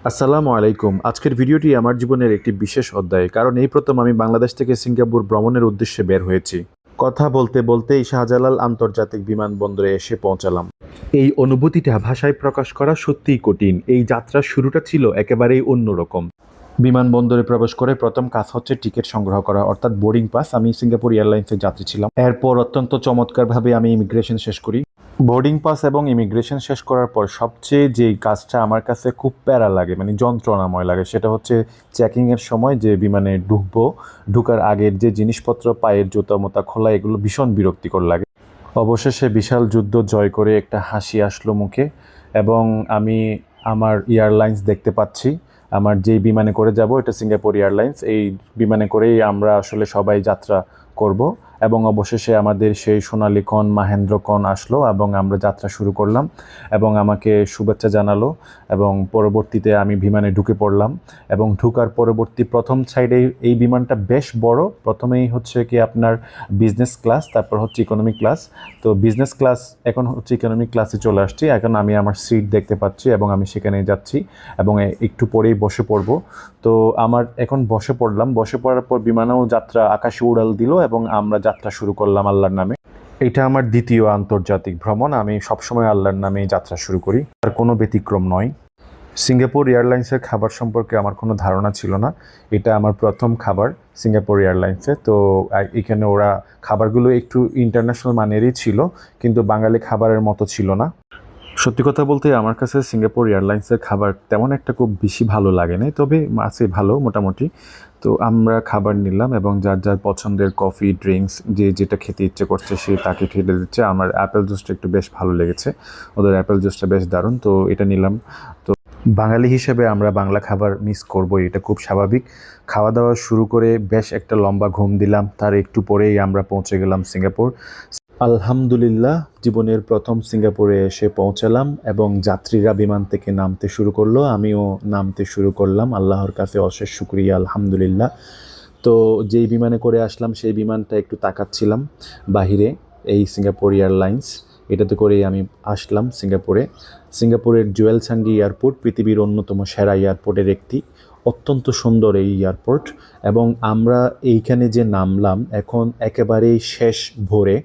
আসসালামু আলাইকুম। আজকের ভিডিওটি আমার জীবনের একটি বিশেষ অধ্যায়, কারণ এই প্রথম আমি বাংলাদেশ থেকে সিঙ্গাপুর ভ্রমণের উদ্দেশ্যে বের হয়েছি। কথা বলতে বলতেই শাহজালাল আন্তর্জাতিক বিমানবন্দরে এসে পৌঁছালাম। এই অনুভূতিটা ভাষায় প্রকাশ করা সত্যিই কঠিন। এই যাত্রার শুরুটা ছিল একেবারেই অন্যরকম। বিমানবন্দরে প্রবেশ করে প্রথম কাজ হচ্ছে টিকিট সংগ্রহ করা, অর্থাৎ বোর্ডিং পাস। আমি সিঙ্গাপুর এয়ারলাইন্সের যাত্রী ছিলাম। এরপর অত্যন্ত চমৎকারভাবে আমি ইমিগ্রেশন শেষ করি। বোর্ডিং পাস এবং ইমিগ্রেশন শেষ করার পর সবচেয়ে যেই কাজটা আমার কাছে খুব প্যারা লাগে, মানে যন্ত্রণাময় লাগে, সেটা হচ্ছে চেকিংয়ের সময় যে বিমানে ঢুকবো, ঢুকার আগের যে জিনিসপত্র, পায়ের জুতা মোতা খোলা, এগুলো ভীষণ বিরক্তিকর লাগে। অবশেষে বিশাল যুদ্ধ জয় করে একটা হাসি আসলো মুখে, এবং আমি আমার এয়ারলাইন্স দেখতে পাচ্ছি। আমার যেই বিমানে করে যাব, এটা সিঙ্গাপুর এয়ারলাইন্স। এই বিমানে করেই আমরা আসলে সবাই যাত্রা করব, এবং অবশেষে আমাদের সেই সোনালী ক্ষণ, মাহেন্দ্র ক্ষণ আসলো, এবং আমরা যাত্রা শুরু করলাম, এবং আমাকে শুভেচ্ছা জানালো, এবং পরবর্তীতে আমি বিমানে ঢুকে পড়লাম। এবং ঢুকার পরবর্তী প্রথম সাইডে এই বিমানটা বেশ বড়। প্রথমেই হচ্ছে কি আপনার বিজনেস ক্লাস, তারপর হচ্ছে ইকোনমি ক্লাস। তো বিজনেস ক্লাস, এখন হচ্ছে ইকোনমিক ক্লাসে চলে আসছি। এখন আমি আমার সিট দেখতে পাচ্ছি এবং আমি সেখানে যাচ্ছি, এবং একটু পরেই বসে পড়ব। তো আমার এখন বসে পড়লাম। বসে পড়ার পর বিমানেও যাত্রা আকাশে উড়াল দিল, এবং আমরা যাত্রা শুরু করলাম আল্লাহর নামে। এটা আমার দ্বিতীয় আন্তর্জাতিক ভ্রমণ। আমি সবসময় আল্লাহর নামেই যাত্রা শুরু করি, আর কোনো ব্যতিক্রম নয়। সিঙ্গাপুর এয়ারলাইন্সের খাবার সম্পর্কে আমার কোনো ধারণা ছিল না। এটা আমার প্রথম খাবার সিঙ্গাপুর এয়ারলাইন্সে। তো এখানে ওরা খাবারগুলো একটু ইন্টারন্যাশনাল মানেরই ছিল, কিন্তু বাঙালি খাবারের মতো ছিল না। সত্যি কথা বলতে আমার কাছে সিঙ্গাপুর এয়ারলাইন্সের খাবার তেমন একটা খুব বেশি ভালো লাগে না, তবে আছে ভালো মোটামুটি। তো আমরা খাবার নিলাম, এবং যার যার পছন্দের কফি, ড্রিঙ্কস, যে যেটা খেতে ইচ্ছে করছে সে তাকে খেতে দিচ্ছে। আমার অ্যাপেল জুসটা একটু বেশ ভালো লেগেছে, ওদের অ্যাপেল জুসটা বেশ দারুণ, তো এটা নিলাম। তো বাঙালি হিসেবে আমরা বাংলা খাবার মিস করবো, এটা খুব স্বাভাবিক। খাওয়া দাওয়া শুরু করে বেশ একটা লম্বা ঘুম দিলাম। তার একটু পরেই আমরা পৌঁছে গেলাম সিঙ্গাপুর। আলহামদুলিল্লাহ, জীবনের প্রথম সিঙ্গাপুরে এসে পৌঁছালাম, এবং যাত্রীরা বিমান থেকে নামতে শুরু করলো, আমিও নামতে শুরু করলাম। আল্লাহর কাছে অশেষ শুকরিয়া, আলহামদুলিল্লাহ। তো যেই বিমানে করে আসলাম সেই বিমানটা একটু তাকাচ্ছিলাম বাহিরে। এই সিঙ্গাপুর এয়ারলাইন্স, এটাতে করেই আমি আসলাম সিঙ্গাপুরে। সিঙ্গাপুরের জুয়েল চাঙ্গি এয়ারপোর্ট পৃথিবীর অন্যতম সেরা এয়ারপোর্টের একটি। অত্যন্ত সুন্দর এই এয়ারপোর্ট, এবং আমরা এইখানে যে নামলাম এখন একেবারেই শেষ ভোরে,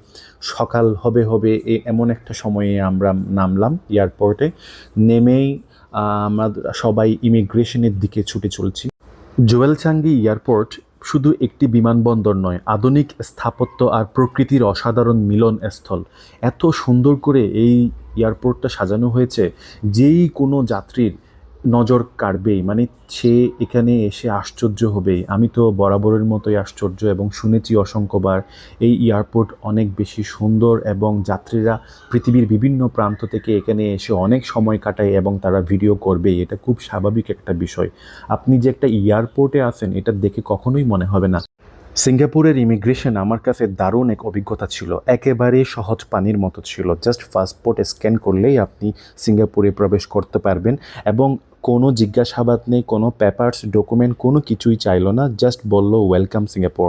সকাল হবে হবে এমন একটা সময়ে আমরা নামলাম এয়ারপোর্টে। নেমেই আমরা সবাই ইমিগ্রেশনের দিকে ছুটে চলছি। জুয়েল চাঙ্গি এয়ারপোর্ট শুধু একটি বিমানবন্দর নয়, আধুনিক স্থাপত্য আর প্রকৃতির অসাধারণ মিলনস্থল। এত সুন্দর করে এই এয়ারপোর্টটা সাজানো হয়েছে, যেই কোনো যাত্রীর নজর কাড়বেই, মানে সে এখানে এসে আশ্চর্য হবেই। আমি তো বরাবরের মতোই আশ্চর্য, এবং শুনেছি অসংখ্যবার এই এয়ারপোর্ট অনেক বেশি সুন্দর, এবং যাত্রীরা পৃথিবীর বিভিন্ন প্রান্ত থেকে এখানে এসে অনেক সময় কাটায়, এবং তারা ভিডিও করবেই। এটা খুব স্বাভাবিক একটা বিষয়। আপনি যে একটা এয়ারপোর্টে আছেন এটা দেখে কখনোই মনে হবে না। সিঙ্গাপুরের ইমিগ্রেশন আমার কাছে দারুণ এক অভিজ্ঞতা ছিল। একেবারে সহজ পানির মতো ছিল। জাস্ট পাসপোর্ট স্ক্যান করলেই আপনি সিঙ্গাপুরে প্রবেশ করতে পারবেন, এবং কোনো জিজ্ঞাসাবাদ নেই, কোনো পেপারস ডকুমেন্ট কোনো কিছুই চাইলো না, জাস্ট বলল ওয়েলকাম সিঙ্গাপুর।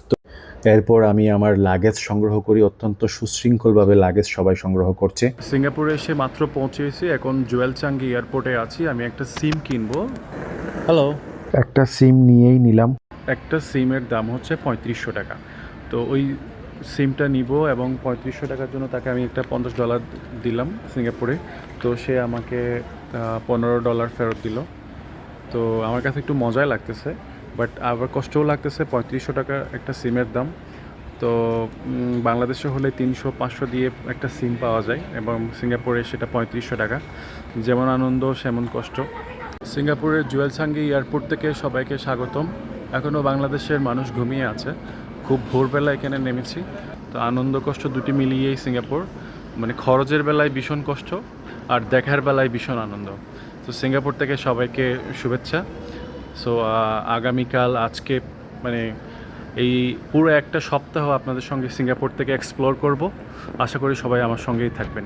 তো এরপর আমি আমার লাগেজ সংগ্রহ করি। অত্যন্ত সুশৃঙ্খলভাবে লাগেজ সবাই সংগ্রহ করছে। সিঙ্গাপুরে এসে মাত্র পৌঁছেছি, এখন জুয়েল চাঙ্গি এয়ারপোর্টে আছি। আমি একটা সিম কিনবো। হ্যালো। একটা সিম নিয়েই নিলাম। একটা সিমের দাম হচ্ছে ৩৫০০ টাকা। তো ওই সিমটা নিব, এবং ৩৫০০ টাকার জন্য তাকে আমি একটা $50 দিলাম সিঙ্গাপুরে। তো সে আমাকে $15 ফেরত দিল। তো আমার কাছে একটু মজাই লাগতেছে, বাট আবার কষ্টও লাগতেছে। ৩৫০০ টাকা একটা সিমের দাম। তো বাংলাদেশে হলে ৩০০-৫০০ দিয়ে একটা সিম পাওয়া যায়, এবং সিঙ্গাপুরে সেটা ৩৫০০ টাকা। যেমন আনন্দ সেমন কষ্ট। সিঙ্গাপুরের জুয়েল চাঙ্গি এয়ারপোর্ট থেকে সবাইকে স্বাগতম। এখনও বাংলাদেশের মানুষ ঘুমিয়ে আছে। খুব ভোরবেলা এখানে নেমেছি। তো আনন্দ কষ্ট দুটি মিলিয়েই সিঙ্গাপুর। মানে খরচের বেলায় ভীষণ কষ্ট, আর দেখার বেলায় ভীষণ আনন্দ। তো সিঙ্গাপুর থেকে সবাইকে শুভেচ্ছা। সো আগামীকাল, আজকে, মানে এই পুরো একটা সপ্তাহ আপনাদের সঙ্গে সিঙ্গাপুর থেকে এক্সপ্লোর করব। আশা করি সবাই আমার সঙ্গেই থাকবেন।